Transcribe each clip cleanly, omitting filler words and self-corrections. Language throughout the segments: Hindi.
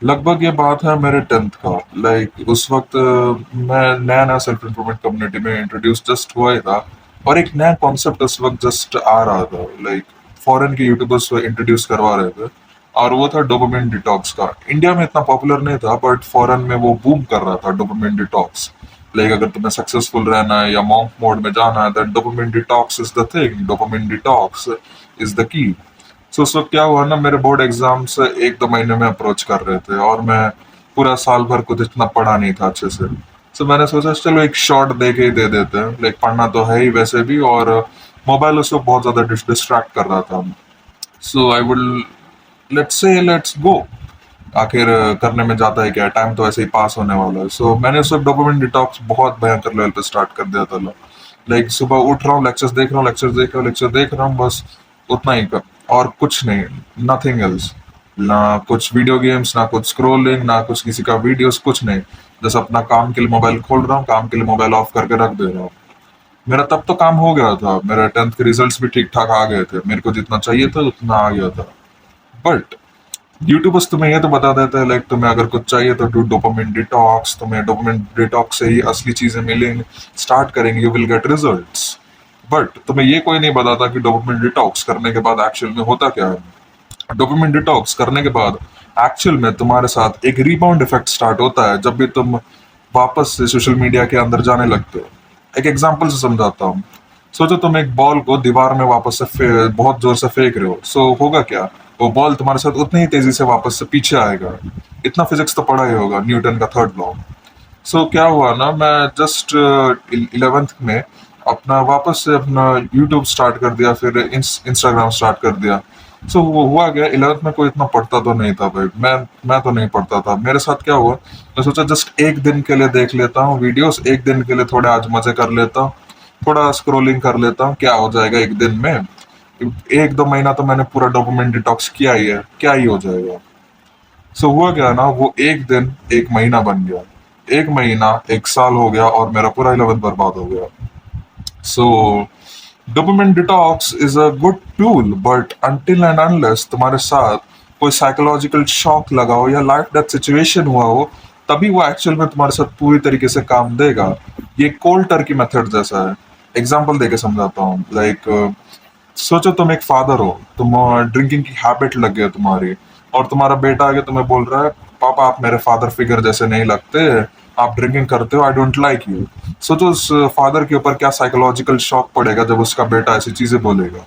लगभग ये बात है मेरे 10th का। उस वक्त मैं नया नया सेल्फ इम्प्रूवमेंट कम्युनिटी में इंट्रोड्यूस जस्ट हुआ ही था, और एक नया कॉन्सेप्ट उस वक्त जस्ट आ रहा था। फॉरेन के यूट्यूबर्स इंट्रोड्यूस करवा रहे थे, और वो था डोपामिन डिटॉक्स का। इंडिया में इतना पॉपुलर नहीं था, बट फॉरेन में वो बूम कर रहा था डोपामिन डिटॉक्स। अगर तुम्हें सक्सेसफुल रहना है या मॉन्क मोड में जाना है, then dopamine detox is the thing, dopamine detox is the key. So उस वक्त क्या हुआ ना, मेरे बोर्ड एग्जाम्स 1-2 महीने में अप्रोच कर रहे थे, और मैं पूरा साल भर कुछ इतना पढ़ा नहीं था अच्छे से। सो मैंने सोचा चलो एक शॉट दे के ही दे देते हैं। पढ़ना तो है ही वैसे भी, और मोबाइल उस वक्त बहुत ज्यादा डिस्ट्रैक्ट कर रहा था। सो आई विल लेट्स गो। आखिर करने में जाता है क्या, टाइम तो ऐसे ही पास होने वाला है। सो मैंने उस वक्त डोपामिन डिटॉक्स बहुत भयंकर लेवल पे स्टार्ट कर दिया था। सुबह उठ रहा हूँ, लेक्चर्स देख रहा हूँ, लेक्चर देख रहा हूँ, बस उतना ही कर, और कुछ नहीं, नथिंग एल्स। ना कुछ वीडियो गेम्स, ना कुछ स्क्रोलिंग, ना कुछ किसी का वीडियोस, कुछ नहीं। बस अपना काम के लिए मोबाइल खोल रहा हूँ, काम के लिए मोबाइल ऑफ करके रख दे रहा हूँ। मेरा तब तो काम हो गया था, मेरा 10th के रिजल्ट्स भी ठीक ठाक आ गए थे, मेरे को जितना चाहिए था उतना आ गया था। बट यूट्यूबर्स तुम्हें ये तो बता देते हैं, तुम्हें अगर कुछ चाहिए तो डू डोपामिन डिटॉक्स, तुम्हें डोपामिन डिटॉक्स से ही असली चीजें मिलेंगी, स्टार्ट करेंगे, you will get results. But तुम्हें ये कोई नहीं बताता कि डोपामिन डिटॉक्स करने के बाद एक्चुअल में होता क्या है। डोपामिन डिटॉक्स करने के बाद एक्चुअल में तुम्हारे साथ एक रिबाउंड इफेक्ट स्टार्ट होता है, जब भी तुम वापस से सोशल मीडिया के अंदर जाने लगते हो। एक एग्जांपल से समझाता हूँ। सोचो तुम एक बॉल को दीवार में वापस से बहुत जोर से फेंक रहे हो। सो होगा क्या, वो बॉल तुम्हारे साथ उतनी ही तेजी से वापस से पीछे आएगा। इतना फिजिक्स तो पढ़ा ही होगा, न्यूटन का थर्ड लॉ। सो क्या हुआ ना, मैं जस्ट 11th में अपना वापस से अपना यूट्यूब स्टार्ट कर दिया, फिर इंस्टाग्राम स्टार्ट कर दिया। सो वो हुआ गया, 11th में कोई इतना पढ़ता तो नहीं था भाई, मैं तो नहीं पढ़ता था। मेरे साथ क्या हुआ, मैं सोचा जस्ट एक दिन के लिए देख लेता हूँ वीडियोस, एक दिन के लिए थोड़े आज मजे कर लेता हूँ, थोड़ा स्क्रोलिंग कर लेता हूँ, क्या हो जाएगा एक दिन में। 1-2 महीना तो मैंने पूरा डोपामिन डिटॉक्स किया ही है, क्या ही हो जाएगा। सो हुआ क्या ना, वो एक दिन एक महीना बन गया, एक महीना एक साल हो गया, और मेरा पूरा 11th बर्बाद हो गया। So dopamine detox is a good tool, but until and unless तुम्हारे साथ कोई साइकोलॉजिकल शॉक लगा हो या लाइफ डेथ सिचुएशन हुआ हो, तभी वो एक्चुअल में तुम्हारे साथ पूरी तरीके से काम देगा। ये कोल्ड टर्की मेथड जैसा है। एग्जाम्पल देके समझाता हूँ। सोचो तुम एक फादर हो, तुम ड्रिंकिंग की हैबिट लग गई है तुम्हारी, और तुम्हारा बेटा आगे तुम्हें बोल रहा है, पापा आप मेरे फादर फिगर जैसे नहीं लगते, आप ड्रिंकिंग करते हो, आई डोंट लाइक यू। सोचो उस फादर के ऊपर क्या साइकोलॉजिकल शॉक पड़ेगा जब उसका बेटा ऐसी चीजें बोलेगा।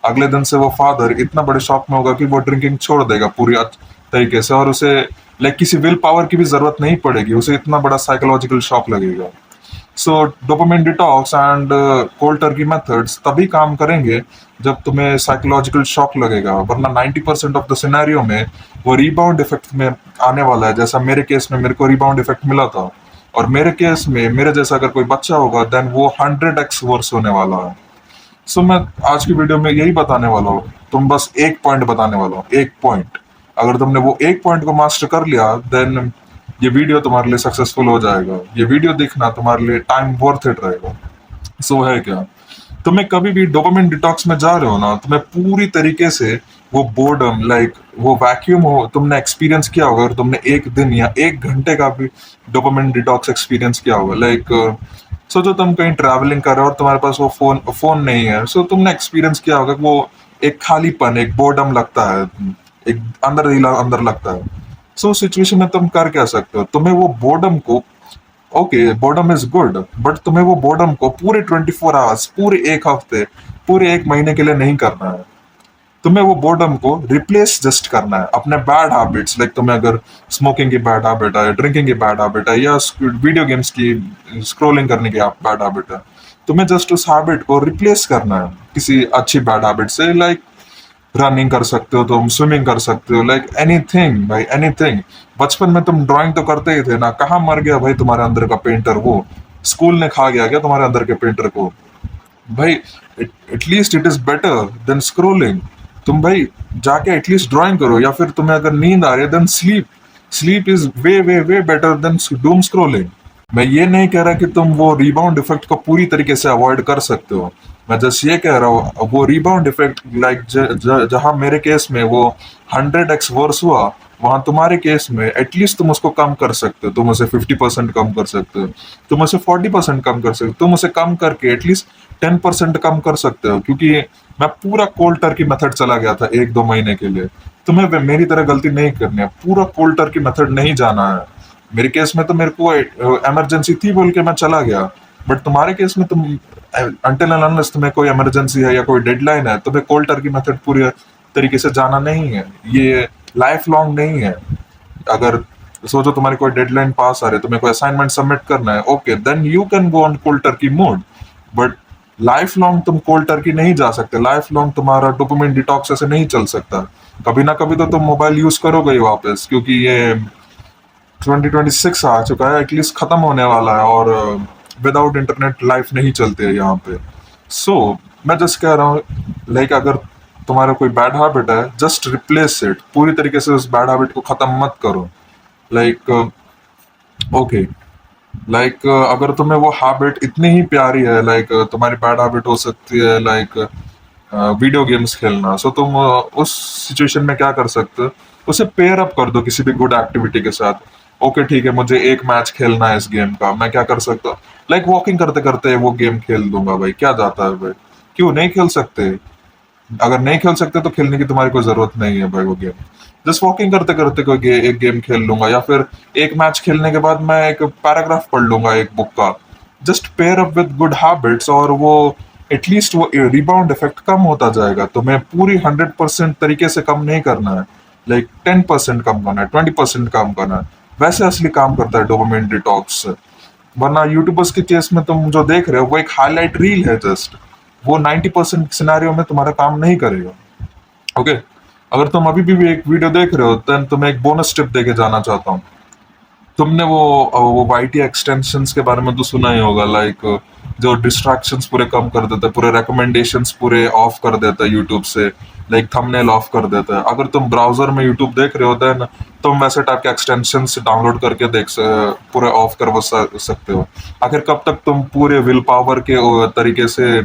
अगले दिन से वो फादर इतना बड़े शॉक में होगा कि वो ड्रिंकिंग छोड़ देगा पूरी तरीके से, और उसे किसी विल पावर की भी जरूरत नहीं पड़ेगी, उसे इतना बड़ा साइकोलॉजिकल शॉक लगेगा। So dopamine detox and cold turkey methods तभी काम करेंगे जब तुम्हें साइकोलॉजिकल शॉक लगेगा, वरना 90% ऑफ द सिनेरियो में वो रिबाउंड इफेक्ट में आने वाला है। जैसा मेरे केस में मेरे को रिबाउंड इफेक्ट मिला था, और मेरे केस में मेरे जैसा अगर कोई बच्चा होगा, देन वो 100x वर्स होने वाला है। सो मैं आज की वीडियो में यही बताने वाला हूँ, तुम बस एक पॉइंट बताने वाला हूँ, एक पॉइंट। अगर तुमने वो एक पॉइंट को मास्टर कर लिया, देन ये वीडियो तुम्हारे लिए सक्सेसफुल हो जाएगा। ये वीडियो देखना तुम्हारे लिए टाइम वर्थ इट रहेगा। सो है क्या, तुम्हें कभी भी डोपामिन डिटॉक्स में जा रहे हो ना, तुम्हें पूरी तरीके से वो बोर्डम, वो वैक्यूम हो, तुमने एक्सपीरियंस किया होगा। अगर तुमने एक दिन या 1 घंटे का भी डोपामिन डिटॉक्स एक्सपीरियंस किया होगा, सोचो तुम कहीं ट्रैवलिंग कर रहे हो और तुम्हारे पास वो फोन फोन नहीं है। सो तुमने एक्सपीरियंस किया होगा कि वो एक खालीपन, एक बोर्डम लगता है, एक अंदर ही अंदर लगता है। सो सिचुएशन में तुम कर क्या सकते हो, तुम्हें वो बोर्डम को, okay boredom is good, but तुम्हें वो बोर्डम को पूरे 24 आवर्स, पूरे एक हफ्ते, पूरे एक महीने के लिए नहीं करना है। तुम्हें वो बोर्डम को रिप्लेस जस्ट करना है अपने बैड हैबिट्स। तुम्हें अगर स्मोकिंग की बैड हैबिट है, ड्रिंकिंग की बैड हैबिट है, या वीडियो गेम्स की स्क्रोलिंग करने की बैड हैबिट है, तुम्हें जस्ट उस हैबिट को रिप्लेस करना है किसी अच्छी बैड हैबिट से। रनिंग कर सकते हो, तुम स्विमिंग कर सकते हो, एनीथिंग भाई, एनीथिंग। बचपन में तुम ड्राइंग तो करते ही थे ना, कहाँ मर गया भाई तुम्हारे अंदर का पेंटर? वो स्कूल ने खा गया क्या तुम्हारे अंदर के पेंटर को भाई? At least it is better than scrolling. तुम भाई जाके एटलीस्ट ड्राइंग करो, या फिर तुम्हें अगर नींद आ रही है, then sleep. Sleep is way way way better than doom scrolling. मैं ये नहीं कह रहा कि तुम वो रिबाउंड इफेक्ट को पूरी तरीके से अवॉइड कर सकते हो। मैं जस्ट ये कह रहा हूँ, वो रिबाउंड इफेक्ट जहां मेरे केस में वो 100x वर्स हुआ, वहां तुम्हारे केस में एटलीस्ट तुम उसको कम कर सकते हो, तुम उसे 50% कम कर सकते हो, तुम उसे 40% कम कर सकते हो, तुम उसे कम करके एटलीस्ट 10% कम कर सकते हो। क्योंकि मैं पूरा कोल्ड टर्की मेथड चला गया था 1-2 महीने के लिए। तुम्हें मेरी तरह गलती नहीं करनी है, पूरा कोल्ड टर्की मेथड नहीं जाना है। मेरे केस में तो मेरे को इमरजेंसी थी बोल के मैं चला गया, बट तुम्हारे केस में तुम अंटिल एंड अनलेस तुम्हें कोई इमरजेंसी है या कोई डेडलाइन है, तुम्हें कोल्ड टर्की मेथड पूरी तरीके से जाना नहीं है। ये लाइफ लॉन्ग नहीं है। अगर सोचो तुम्हारी कोई डेडलाइन पास आ रही है, तुम्हें कोई असाइनमेंट सबमिट करना है, okay then you can go on cold turkey mode. But life long तुम कोल्ड टर्की नहीं जा सकते, लाइफ लॉन्ग तुम्हारा डोपामिन डिटॉक्स ऐसे नहीं चल सकता। कभी ना कभी तो तुम मोबाइल यूज करोगे ही वापस, क्योंकि ये 2026 आ चुका है, एटलीस्ट खत्म होने वाला है, और विदाउट इंटरनेट लाइफ नहीं चलती है यहाँ पे। सो मैं जस्ट कह रहा हूँ, लाइक अगर तुम्हारा कोई बैड हैबिट है, जस्ट रिप्लेस इट, पूरी तरीके से उस बैड हैबिट को खत्म मत करो। लाइक ओके, लाइक अगर तुम्हें वो हैबिट इतनी ही प्यारी है, लाइक तुम्हारी बैड हैबिट हो सकती है लाइक वीडियो गेम्स खेलना, सो तुम उस सिचुएशन में क्या कर सकते हो, उसे पेयर अप कर दो किसी भी गुड एक्टिविटी के साथ। ओके ठीक है, मुझे एक मैच खेलना है इस गेम का, मैं क्या कर सकता हूँ, लाइक वॉकिंग करते करते वो गेम खेल दूंगा भाई, क्या जाता है भाई, क्यों नहीं खेल सकते। अगर नहीं खेल सकते तो खेलने की तुम्हारी कोई जरूरत नहीं है भाई वो गेम। जस्ट वॉकिंग करते करते एक गेम खेल लूंगा, या फिर एक मैच खेलने के बाद मैं एक पैराग्राफ पढ़ लूंगा एक बुक का। Just pair up with good habits, और वो एटलीस्ट वो रिबाउंड इफेक्ट कम होता जाएगा। तुम्हें पूरी 100% तरीके से कम नहीं करना है, लाइक 10% कम करना है, 20% कम करना है। वैसे असली काम करता है डोपामिन डिटॉक्स। वरना यूट्यूबर्स के केस में तुम जो देख रहे हो वो एक हाईलाइट रील है जस्ट, वो 90% सिनेरियो में तुम्हारा काम नहीं करेगा। ओके, अगर तुम अभी भी एक वीडियो देख रहे हो, देन तुम्हें एक बोनस टिप देके जाना चाहता हूँ। तुमने वो वाईटी एक्सटेंशंस के बारे में तो सुना ही होगा, लाइक जो डिस्ट्रैक्शंस पूरे कम कर देता है, पूरे रिकमेंडेशंस पूरे ऑफ कर देता है यूट्यूब से, लाइक थंबनेल ऑफ कर देता है। अगर तुम ब्राउजर में यूट्यूब देख रहे हो, देन तुम वैसे टाइप के एक्सटेंशंस डाउनलोड करके पूरे ऑफ कर सकते हो। आखिर कब तक तुम पूरे विल पावर के तरीके से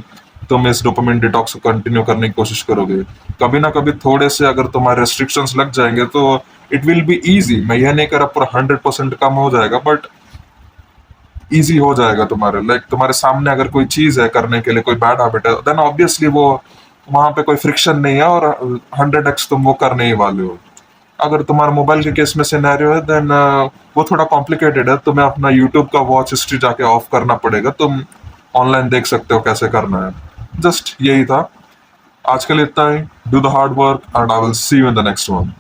तुम इस डोपामिन डिटॉक्स को कंटिन्यू करने की कोशिश करोगे। कभी ना कभी थोड़े से अगर तुम्हारे रेस्ट्रिक्शंस लग जाएंगे तो इट विल बी इजी। मैं यह नहीं कर रहा पूरा 100% कम हो जाएगा, बट इजी हो जाएगा तुम्हारे, लाइक तुम्हारे सामने अगर कोई चीज है करने के लिए, कोई बैड हैबिट है, देन ऑब्वियसली वो वहां पे कोई फ्रिक्शन नहीं है, और 100x तुम वो करने ही वाले हो। अगर तुम्हारा मोबाइल के केस में सिनेरियो है, देन वो थोड़ा कॉम्प्लिकेटेड है। तुम्हें अपना यूट्यूब का वॉच हिस्ट्री जाके ऑफ करना पड़ेगा, तुम ऑनलाइन देख सकते हो कैसे करना है। जस्ट यही था आज के लिए, इतना ही। Do the hard work and I will see you in the next one.